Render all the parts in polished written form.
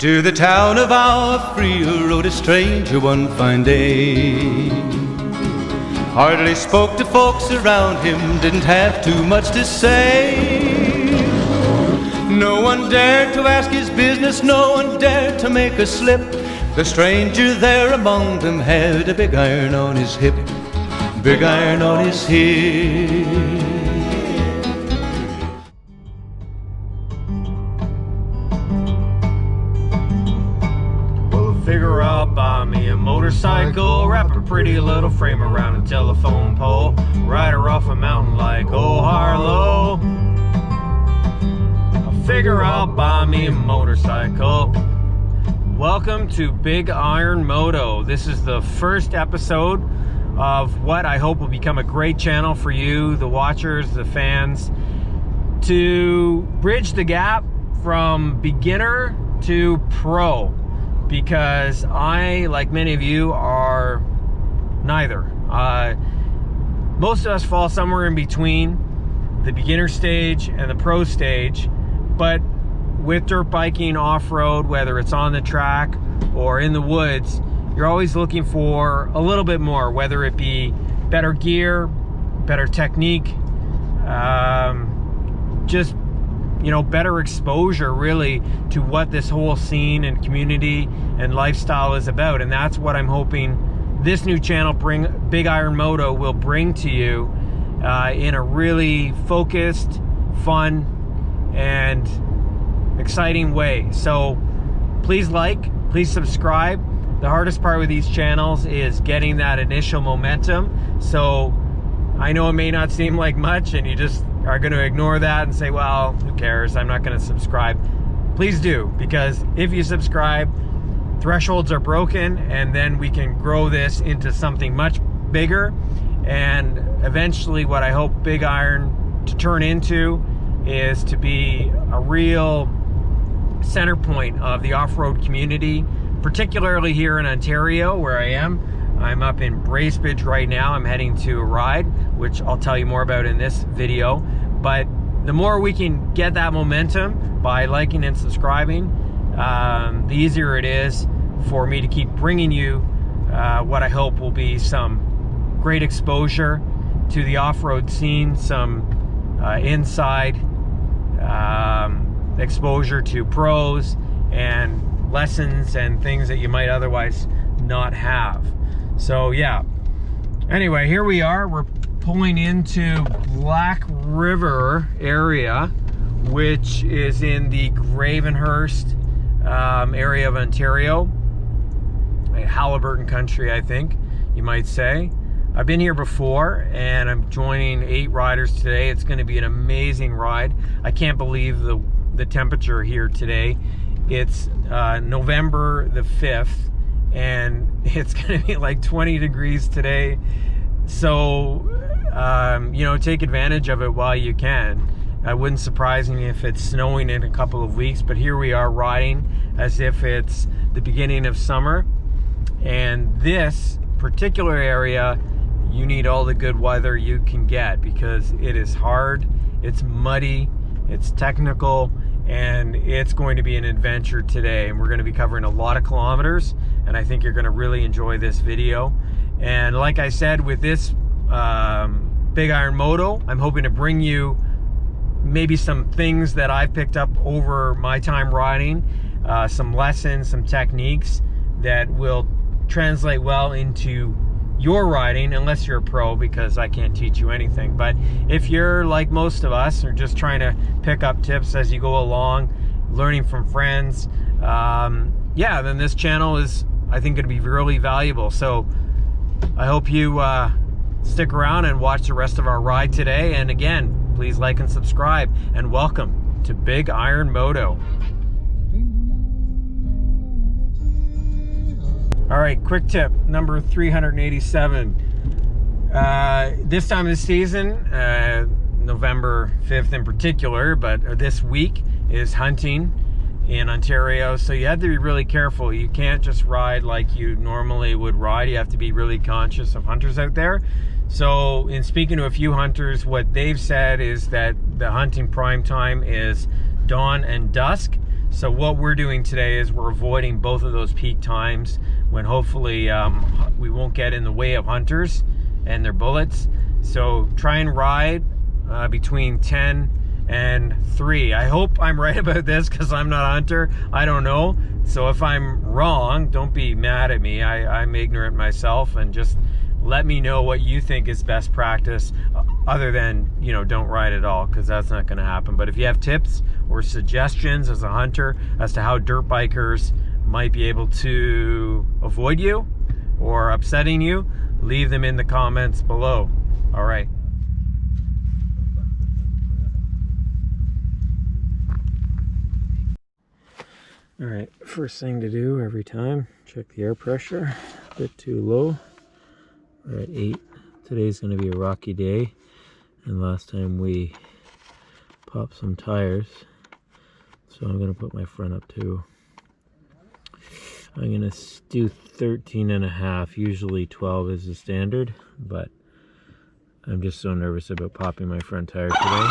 To the town of our Frio rode a stranger one fine day. Hardly spoke to folks around him, didn't have too much to say. No one dared to ask his business, no one dared to make a slip. The stranger there among them had a big iron on his hip, big iron on his hip. Figure I'll buy me a motorcycle, wrap a pretty little frame around a telephone pole, ride her off a mountain like old Harlow. I figure I'll buy me a motorcycle. Welcome to Big Iron Moto. This is the first episode of what I hope will become a great channel for you, the watchers, the fans, to bridge the gap from beginner to pro. Because I, like many of you, are neither. Most of us fall somewhere in between the beginner stage and the pro stage, but with dirt biking off-road, whether it's on the track or in the woods, you're always looking for a little bit more, whether it be better gear, better technique, just better exposure really to what this whole scene and community and lifestyle is about. And that's what I'm hoping this new channel, Big Iron Moto, will bring to you in a really focused, fun, and exciting way. So please please subscribe. The hardest part with these channels is getting that initial momentum. So I know it may not seem like much and you just are going to ignore that and say, well, who cares, I'm not going to subscribe. Please do, because if you subscribe, thresholds are broken, and then we can grow this into something much bigger, and eventually what I hope Big Iron to turn into is to be a real center point of the off-road community, particularly here in Ontario where I am. I'm up in Bracebridge right now. I'm heading to a ride, which I'll tell you more about in this video. But the more we can get that momentum by liking and subscribing, the easier it is for me to keep bringing you what I hope will be some great exposure to the off-road scene, some inside exposure to pros and lessons and things that you might otherwise not have. So yeah, anyway, here we are. We're pulling into Black River area, which is in the Gravenhurst area of Ontario, Haliburton country, I think you might say. I've been here before, and I'm joining 8 riders today. It's going to be an amazing ride. I can't believe the temperature here today. It's November the 5th, and it's going to be like 20 degrees today. So, take advantage of it while you can. It wouldn't surprise me if it's snowing in a couple of weeks, but here we are riding as if it's the beginning of summer. And this particular area, you need all the good weather you can get, because it is hard, it's muddy, it's technical, and it's going to be an adventure today. And we're going to be covering a lot of kilometers, and I think you're going to really enjoy this video. And like I said, with this Big Iron Moto, I'm hoping to bring you maybe some things that I've picked up over my time riding, some lessons, some techniques that will translate well into your riding, unless you're a pro, because I can't teach you anything. But if you're like most of us, or just trying to pick up tips as you go along, learning from friends, yeah, then this channel is, I think, going to be really valuable. So I hope you stick around and watch the rest of our ride today. And again, please like and subscribe, and welcome to Big Iron Moto. All right, quick tip number 387. This time of the season, November 5th in particular, but this week is hunting in Ontario, so you have to be really careful. You can't just ride like you normally would ride. You have to be really conscious of hunters out there. So in speaking to a few hunters, what they've said is that the hunting prime time is dawn and dusk. So what we're doing today is we're avoiding both of those peak times when hopefully we won't get in the way of hunters and their bullets. So try and ride between 10 and 3. I hope I'm right about this because I'm not a hunter. I don't know. So if I'm wrong, don't be mad at me. I'm ignorant myself, and just let me know what you think is best practice, other than, you know, don't ride at all, because that's not going to happen. But if you have tips or suggestions as a hunter as to how dirt bikers might be able to avoid you or upsetting you, leave them in the comments below. All right. All right, first thing to do every time, check the air pressure. A bit too low. We're at 8. Today's going to be a rocky day, and last time we popped some tires, so I'm going to put my front up too. I'm going to do 13.5. Usually 12 is the standard, but I'm just so nervous about popping my front tire today.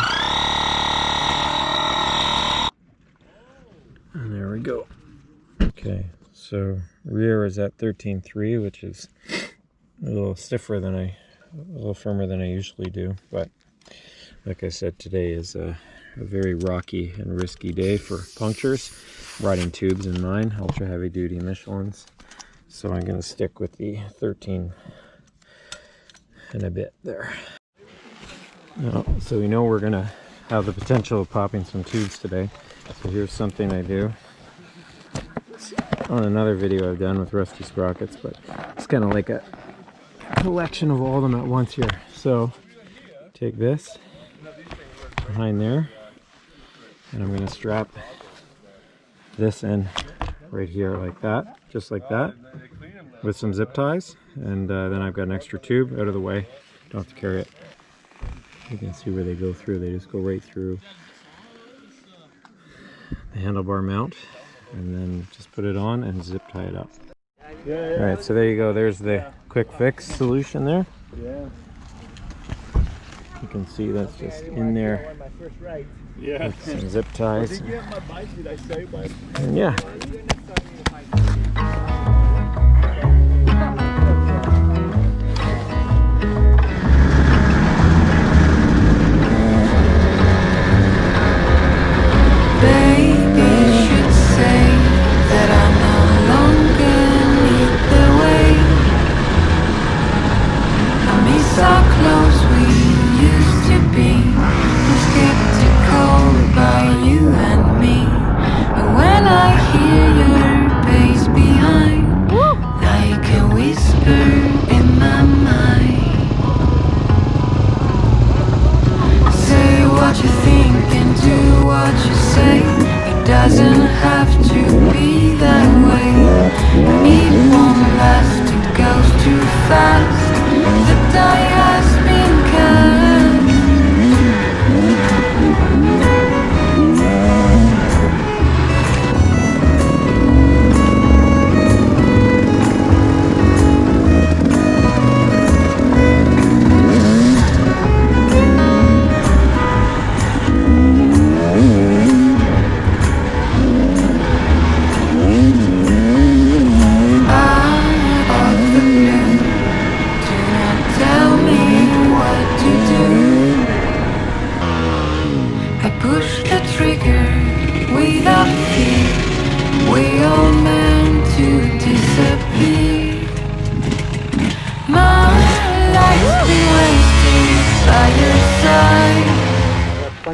And there we go. Okay, so rear is at 13.3, which is a little stiffer than a little firmer than I usually do. But like I said, today is a very rocky and risky day for punctures. Riding tubes in mine, ultra heavy duty Michelins. So I'm going to stick with the 13 and a bit there. Now, so we know we're going to have the potential of popping some tubes today. So here's something I do on another video I've done with rusty sprockets, but it's kind of like a collection of all of them at once here. So take this behind there, and I'm going to strap this in right here like that, just like that, with some zip ties, and then I've got an extra tube out of the way. Don't have to carry it. You can see where they go through. They just go right through the handlebar mount, and then just put it on and zip tie it up. All right, so there you go. There's the quick fix solution there. You can see that's just in there with some zip ties. And yeah. Doesn't have to be that way. It won't last, it goes too fast. The die has been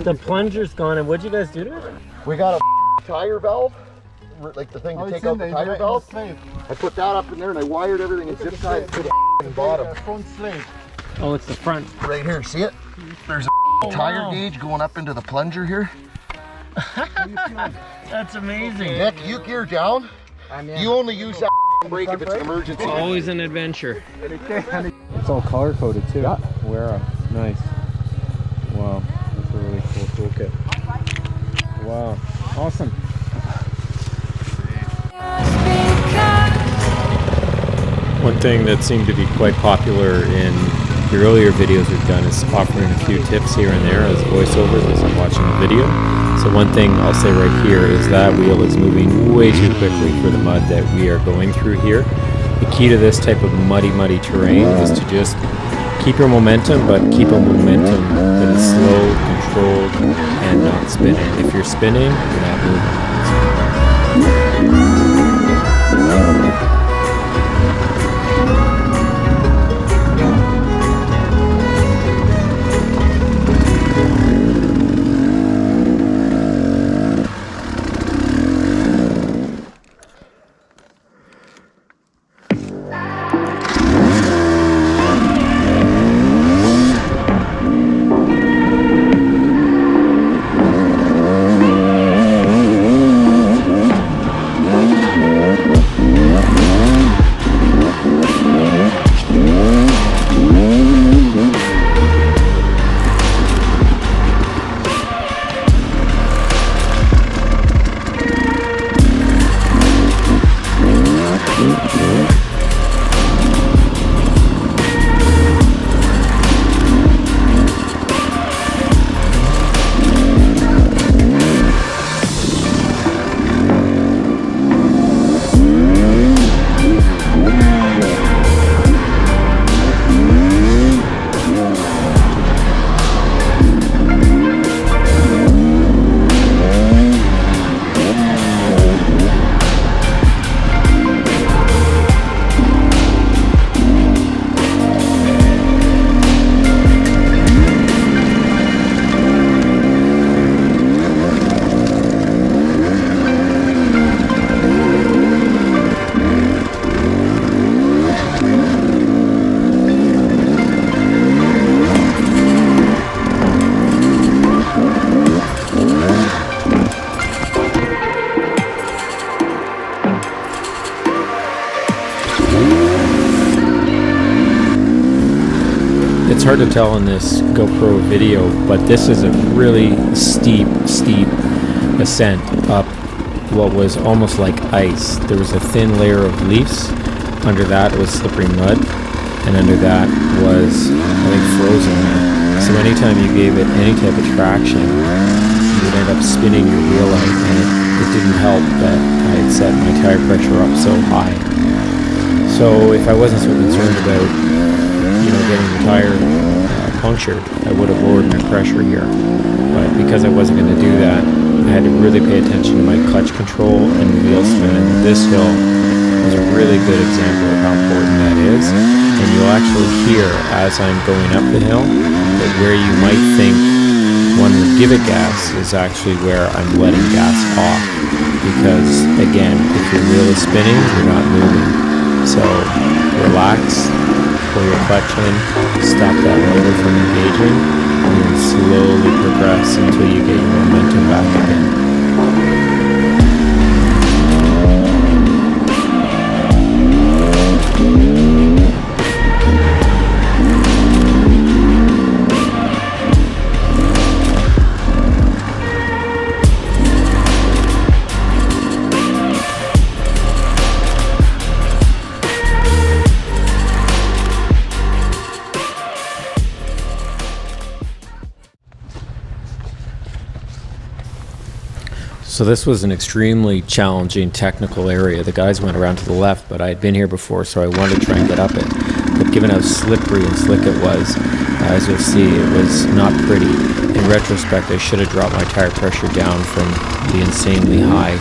The plunger's gone, and what'd you guys do to it? We got a tire valve, like the thing to take out the tire valve. I put that up in there and I wired everything and zip tied it to the bottom. front slate. Oh, it's the front. Right here, see it? There's a tire gauge going up into the plunger here. That's amazing. Nick, you gear down. You only use that brake if it's an emergency. Always an adventure. It's all color coded too. Yeah. Wear nice. Wow, that's a really cool toolkit. Wow, awesome. One thing that seemed to be quite popular in the earlier videos we've done is offering a few tips here and there as voiceovers as I'm watching the video. So one thing I'll say right here is that wheel is moving way too quickly for the mud that we are going through here. The key to this type of muddy terrain is to just keep your momentum, but keep a momentum that is slow, controlled, and not spinning. If you're spinning, you're not moving. It's hard to tell in this GoPro video, but this is a really steep ascent up what was almost like ice. There was a thin layer of leaves. Under that was slippery mud, and under that was, I think, frozen there. So anytime you gave it any type of traction, you would end up spinning your wheel out, and it didn't help that I had set my tire pressure up so high. So if I wasn't so concerned about getting the tire punctured, I would have lowered my pressure here. But because I wasn't going to do that, I had to really pay attention to my clutch control and wheel spin. And this hill is a really good example of how important that is. And you'll actually hear as I'm going up the hill that where you might think one would give it gas is actually where I'm letting gas off. Because again, if your wheel is spinning, you're not moving. So relax. Pull your clutch in, stop that motor from engaging, and then slowly progress until you get your momentum back again. So this was an extremely challenging technical area. The guys went around to the left, but I had been here before, so I wanted to try and get up it. But given how slippery and slick it was, as you'll see, it was not pretty. In retrospect, I should have dropped my tire pressure down from the insanely high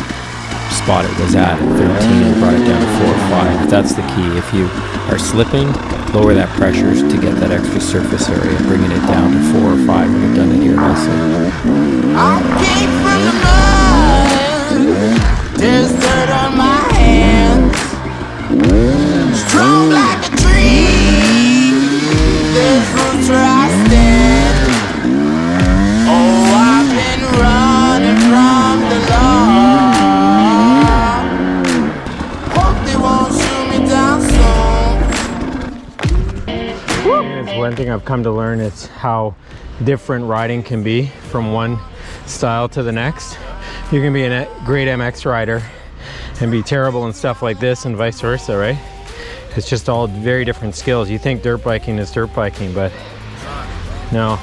spot it was at 13 and brought it down to 4 or 5. That's the key. If you are slipping, lower that pressure to get that extra surface area, bringing it down to 4 or 5. We've done it here nicely. I came from the mud, there's dirt on my hands. Strong like a tree, there's roots where I stand. Oh, I've been running from the law. Hope they won't shoot me down soon. It's one thing I've come to learn is how different riding can be from one style to the next. You can be a great MX rider and be terrible in stuff like this and vice versa, right? It's just all very different skills. You think dirt biking is dirt biking, but no.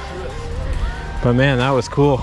But man, that was cool.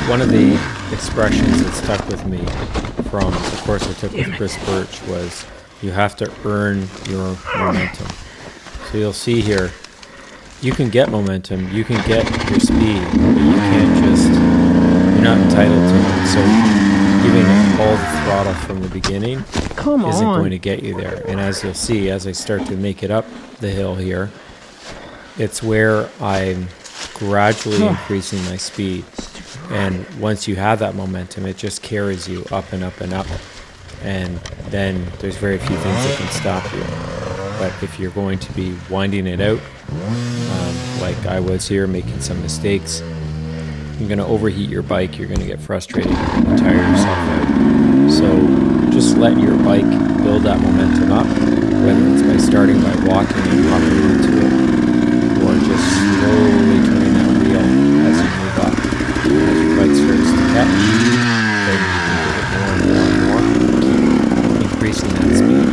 One of the expressions that stuck with me from the course I took with Chris Birch was you have to earn your momentum. So you'll see here, you can get momentum, you can get your speed, but you can't just, you're not entitled to it. So giving it all the throttle from the beginning isn't going to get you there. And as you'll see, as I start to make it up the hill here, it's where I'm gradually increasing my speed. And once you have that momentum, it just carries you up and up and up. And then there's very few things that can stop you. But if you're going to be winding it out, like I was here, making some mistakes, you're going to overheat your bike, you're going to get frustrated, you're going to tire yourself out. So just let your bike build that momentum up, whether it's by starting by walking and hopping into it, or just slowly turning that wheel as you move up. As your bike starts to catch, then you can give it more and more and more, keep increasing that speed.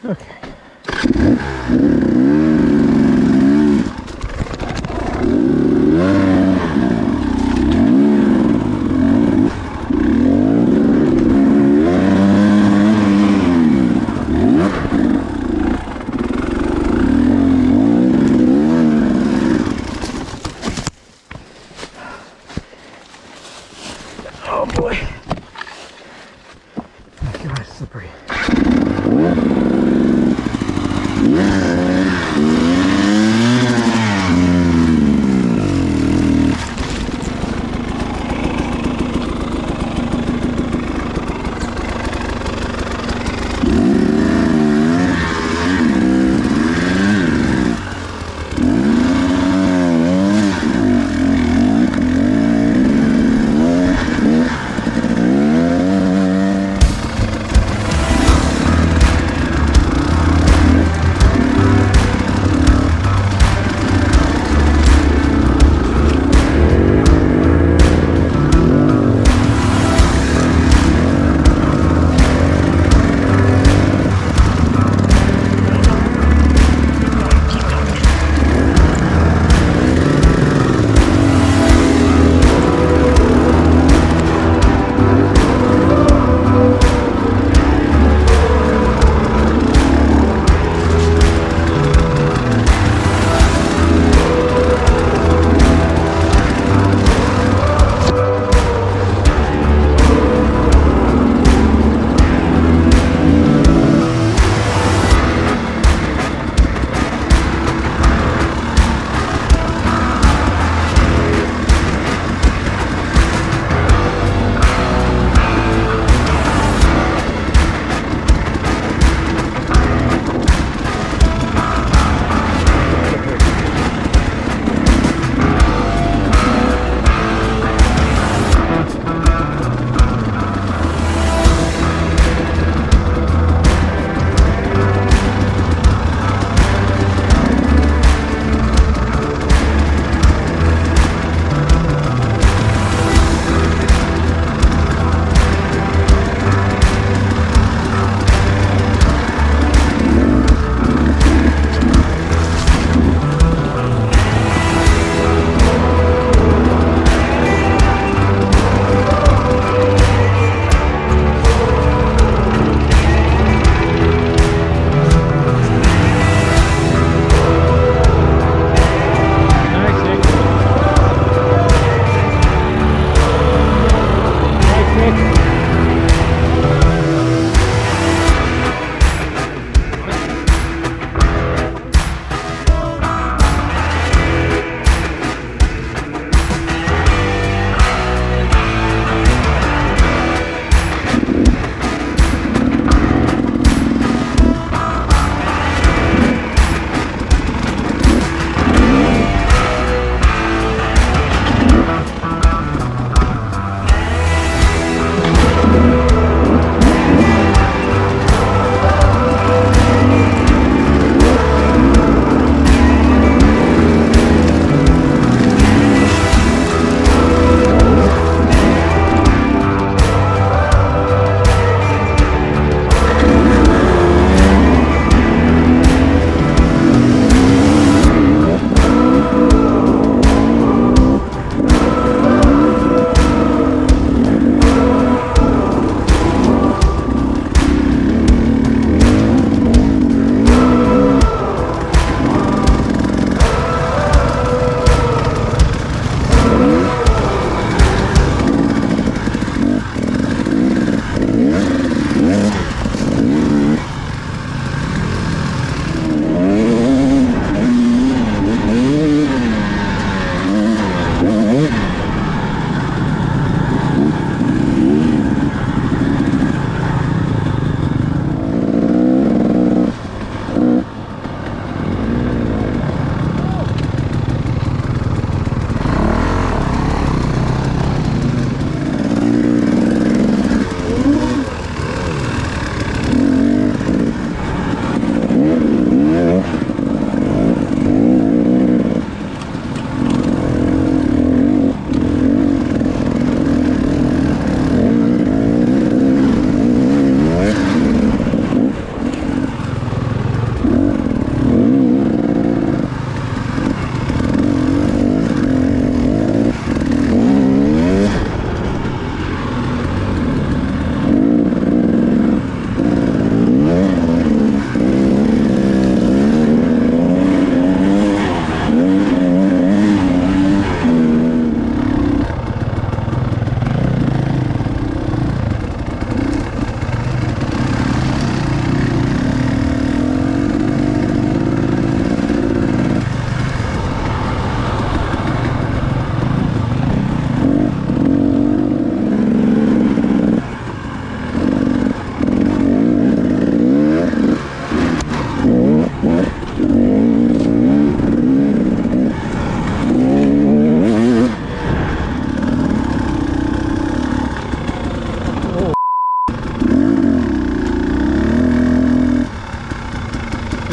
Okay. Oh boy. Oh gosh, slippery.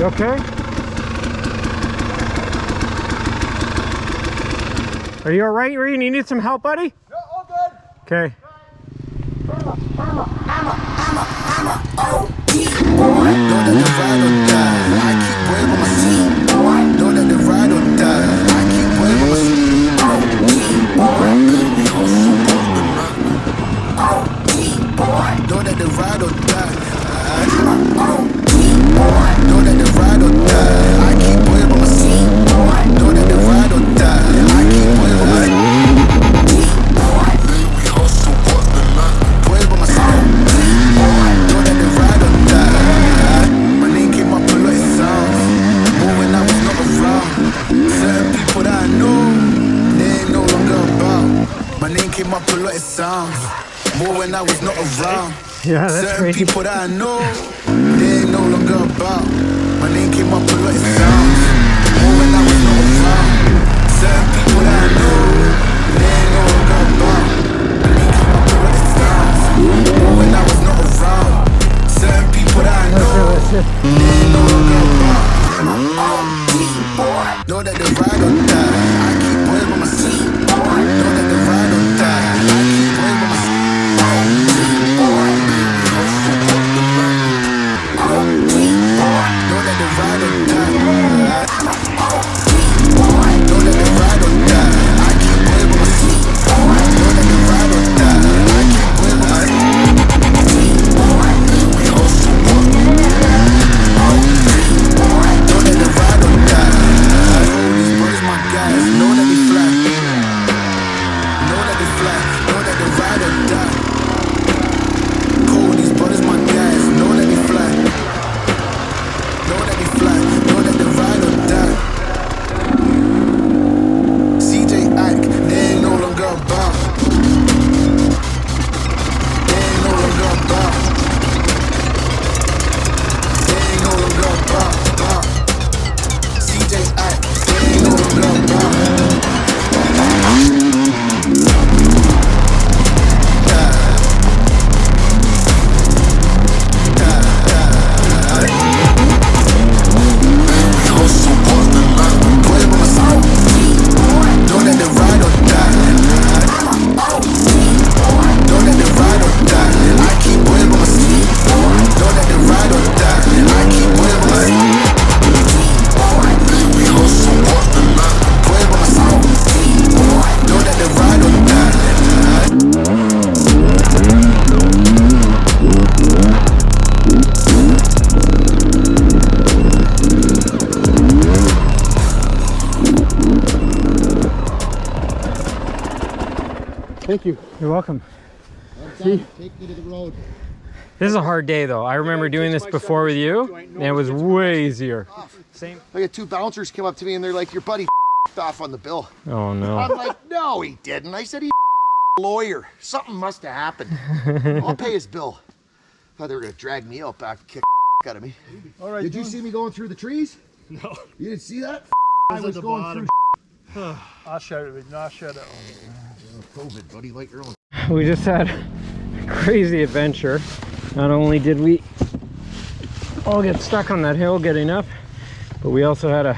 You okay? Are you all right, Reed? You need some help, buddy? Yeah, all good. Okay. More when I was not around. Yeah, that's Certain crazy. people that I know, they ain't no longer about. My name came up a lot of sounds. More when I was not around. Certain people that I know, they ain't no longer about. My name came up a lot of sounds. More when I was not around. Certain people that I know, they ain't no longer about. Know that they ride or die. I keep boys by my side. Know that they ride or die. I keep boys by my side. Thank you. You're welcome. Take me to the road. This is a hard day though. I remember doing this before with you and it was way easier. Same. I had two bouncers come up to me and they're like, your buddy off on the bill. Oh no. I'm like, no, he didn't. I said, he lawyer. Something must have happened. I'll pay his bill. Thought they were going to drag me out back and kick out of me. All right, Did you see me going through the trees? No. You didn't see that? I I was the going bottom. through. I'll shut it. No, I'll shut it. COVID, buddy, like your own. We just had a crazy adventure. Not only did we all get stuck on that hill getting up, but we also had a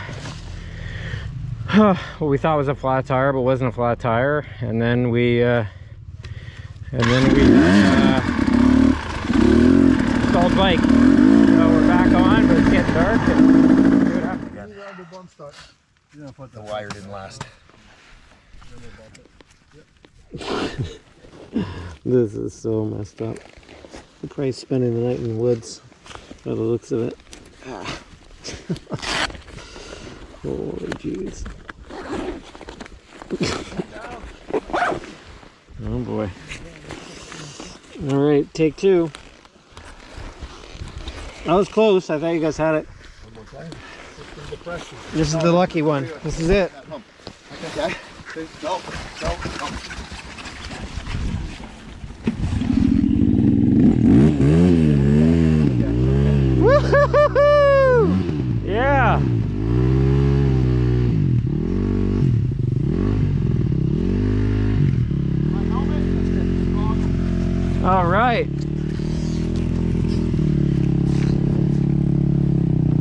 what we thought was a flat tire, but wasn't a flat tire. And then we stalled bike. So we're back on, but it's getting dark. And see what happens again. The wire didn't last. This is so messed up. I'm probably spending the night in the woods by the looks of it. Holy jeez. Oh boy. Alright, take two. That was close. I thought you guys had it. This is the lucky one. This is it. Okay. Go. Woo-hoo-hoo! Yeah. All right.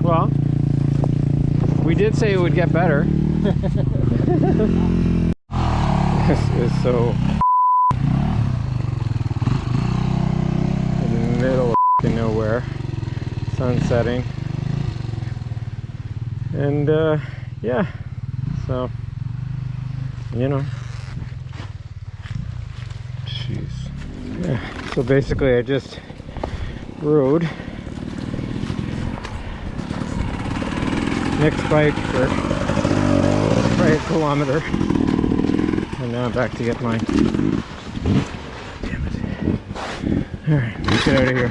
Well, We did say it would get better. This is so in the middle of nowhere. Sun setting. And yeah, so you know, jeez. Yeah, so basically I just rode next bike for probably a kilometer, and now I'm back to get mine. Damn it. Alright, let's get out of here.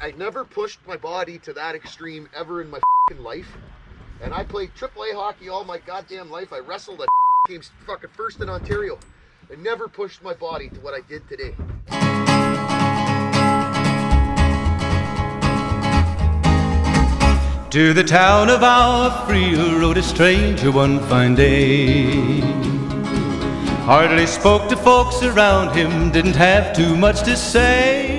I never pushed my body to that extreme ever in my life. And I played AAA hockey all my goddamn life. I wrestled at came fucking first in Ontario. I never pushed my body to what I did today. To the town of our free rode a stranger one fine day. Hardly spoke to folks around him, didn't have too much to say.